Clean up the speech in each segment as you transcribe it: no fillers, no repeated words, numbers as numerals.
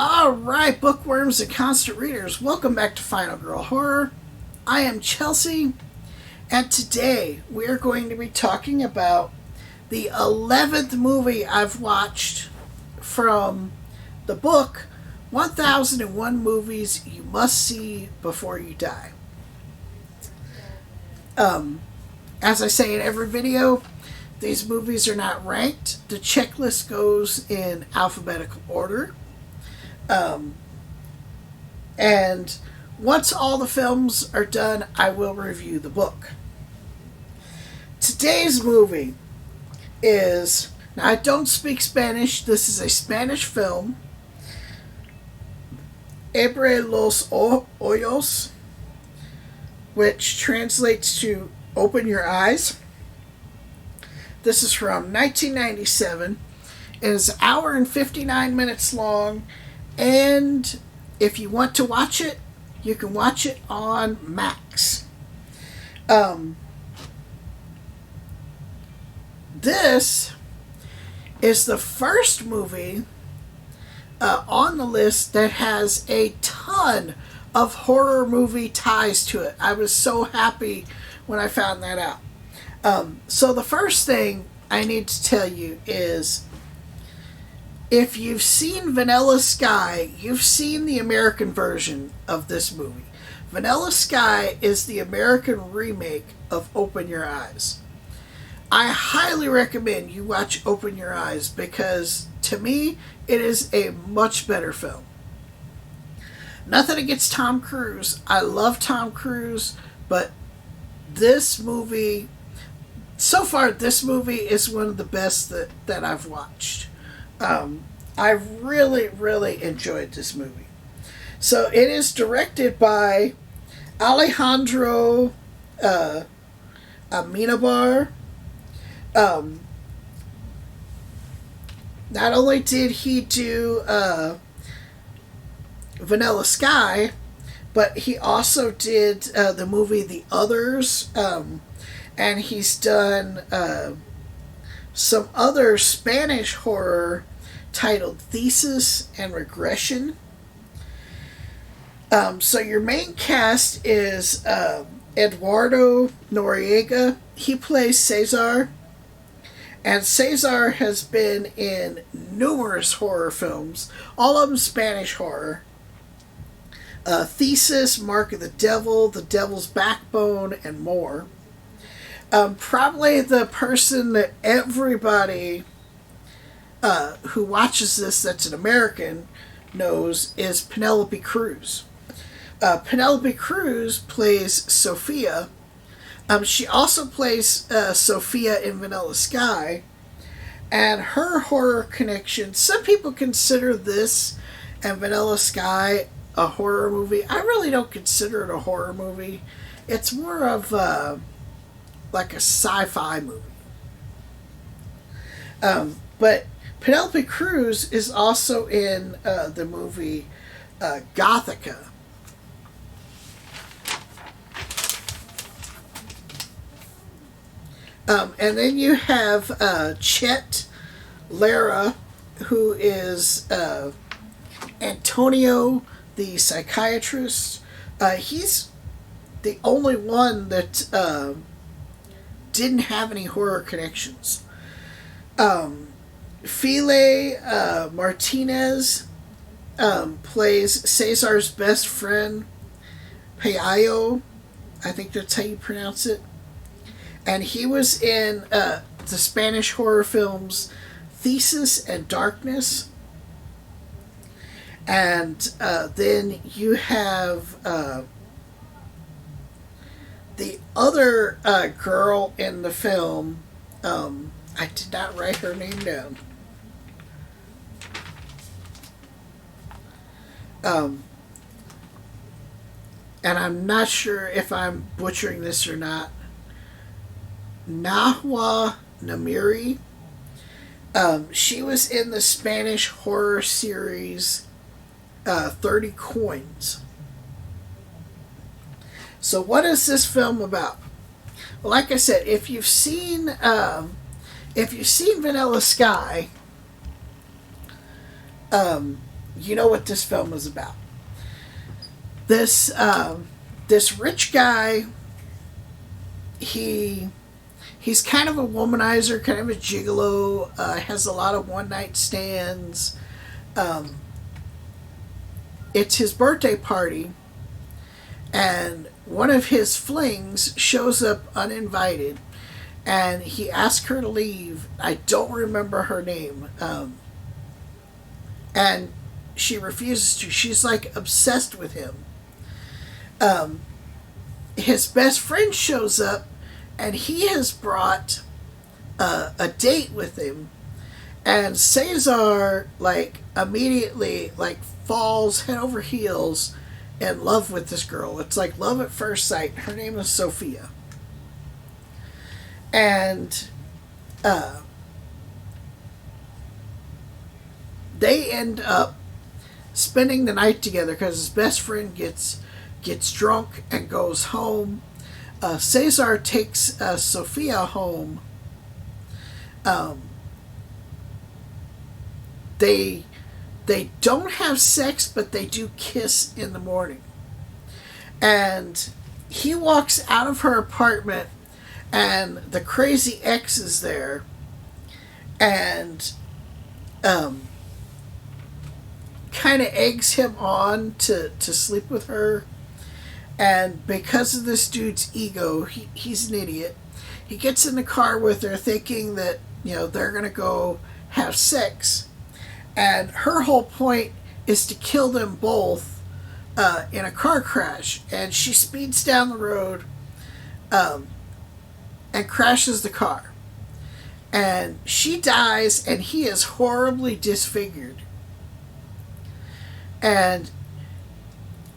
Alright, bookworms and constant readers, welcome back to Final Girl Horror. I am Chelsea, and today we are going to be talking about the 11th movie I've watched from the book 1001 Movies You Must See Before You Die. As I say in every video, these movies are not ranked. The checklist goes in alphabetical order. And once all the films are done, I will review the book. Today's movie is, now I don't speak Spanish, this is a Spanish film, Abre los ojos, which translates to Open Your Eyes. This is from 1997. It is an hour and 59 minutes long, and if you want to watch it, you can watch it on Max. This is the first movie on the list that has a ton of horror movie ties to it. I was so happy when I found that out. So the first thing I need to tell you is, if you've seen Vanilla Sky, you've seen the American version of this movie. Vanilla Sky is the American remake of Open Your Eyes. I highly recommend you watch Open Your Eyes because, to me, it is a much better film. Nothing against Tom Cruise. I love Tom Cruise, but this movie, so far this movie is one of the best that I've watched. I really, really enjoyed this movie. So it is directed by Alejandro Amenabar. Not only did he do Vanilla Sky, but he also did the movie The Others, and he's done some other Spanish horror titled Thesis and Regression. So your main cast is Eduardo Noriega. He plays Cesar. And Cesar has been in numerous horror films, all of them Spanish horror. Thesis, Mark of the Devil's Backbone, and more. Probably the person that everybody who watches this that's an American knows is Penelope Cruz. Penelope Cruz plays Sophia. She also plays Sophia in Vanilla Sky, and her horror connection, some people consider this and Vanilla Sky a horror movie. I really don't consider it a horror movie. It's more of like a sci-fi movie. But Penelope Cruz is also in the movie Gothica. And then you have Chet Lara, who is Antonio, the psychiatrist. He's the only one that didn't have any horror connections. File Martinez plays Cesar's best friend, Payayo. I think that's how you pronounce it. And he was in the Spanish horror films Thesis and Darkness. And then you have the other girl in the film. I did not write her name down. And I'm not sure if I'm butchering this or not. Nahua Namiri. She was in the Spanish horror series 30 Coins. So what is this film about? Well, like I said, if you've seen Vanilla Sky, you know what this film is about. This rich guy, he's kind of a womanizer, kind of a gigolo, has a lot of one night stands. Um, it's his birthday party, and one of his flings shows up uninvited, and he asks her to leave. I don't remember her name. And she refuses to. She's like obsessed with him. Um, his best friend shows up, and he has brought a date with him. And Cesar like immediately like falls head over heels in love with this girl. It's like love at first sight. Her name is Sophia, and uh, they end up spending the night together because his best friend gets drunk and goes home. Cesar takes Sophia home. Um, they they don't have sex, but they do kiss in the morning. And he walks out of her apartment, and the crazy ex is there, and kind of eggs him on to sleep with her. And because of this dude's ego, he's an idiot. He gets in the car with her thinking that, they're going to go have sex. And her whole point is to kill them both in a car crash. And she speeds down the road and crashes the car. And she dies, and he is horribly disfigured. And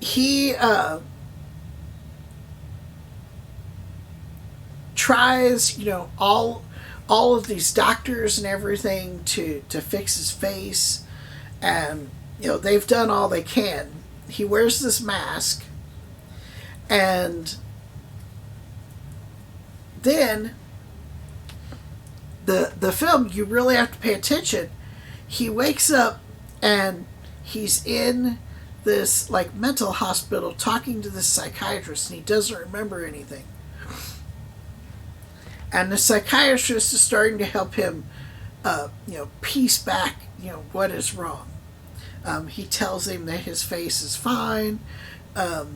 he tries, all of these doctors and everything to fix his face, and they've done all they can. He wears this mask, and then the film, you really have to pay attention. He wakes up and he's in this like mental hospital talking to this psychiatrist, and he doesn't remember anything. And the psychiatrist is starting to help him, piece back, what is wrong. He tells him that his face is fine, that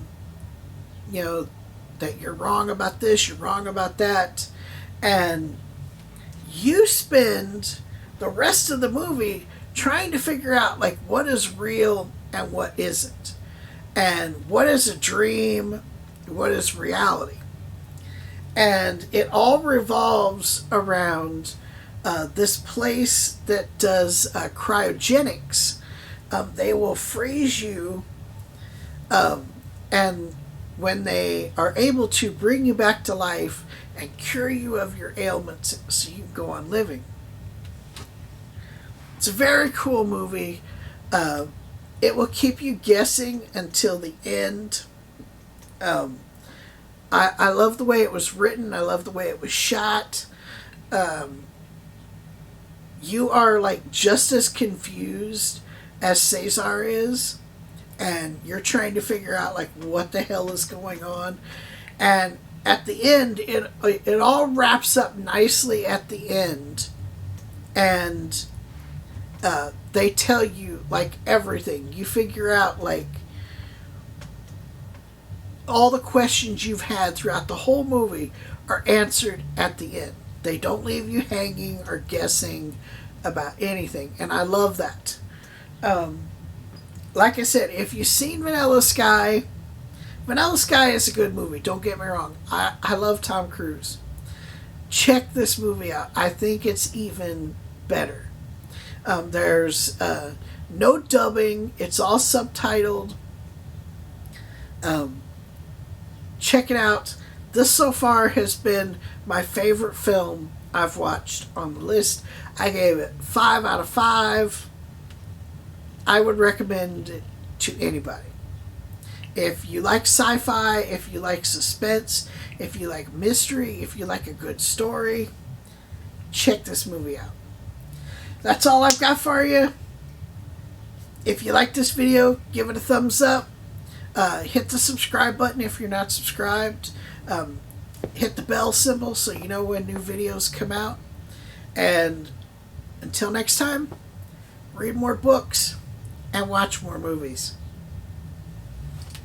you're wrong about this, you're wrong about that. And you spend the rest of the movie trying to figure out, like, what is real and what isn't. And what is a dream, what is reality. And it all revolves around this place that does cryogenics. They will freeze you, and when they are able to bring you back to life and cure you of your ailments so you can go on living. It's a very cool movie. It will keep you guessing until the end. I love the way it was written. I love the way it was shot. You are like just as confused as Cesar is, and you're trying to figure out like what the hell is going on. And at the end, it all wraps up nicely at the end, and they tell you like everything. You figure out like all the questions you've had throughout the whole movie are answered at the end. They don't leave you hanging or guessing about anything, and I love that. Like I said, if you've seen Vanilla Sky is a good movie, don't get me wrong. I love Tom Cruise. Check this movie out. I think it's even better. There's no dubbing. It's all subtitled. Check it out. This so far has been my favorite film I've watched on the list. I gave it 5 out of 5. I would recommend it to anybody. If you like sci-fi, if you like suspense, if you like mystery, if you like a good story, check this movie out. That's all I've got for you. If you like this video, give it a thumbs up. Hit the subscribe button if you're not subscribed. Hit the bell symbol so you know when new videos come out. And until next time, read more books and watch more movies.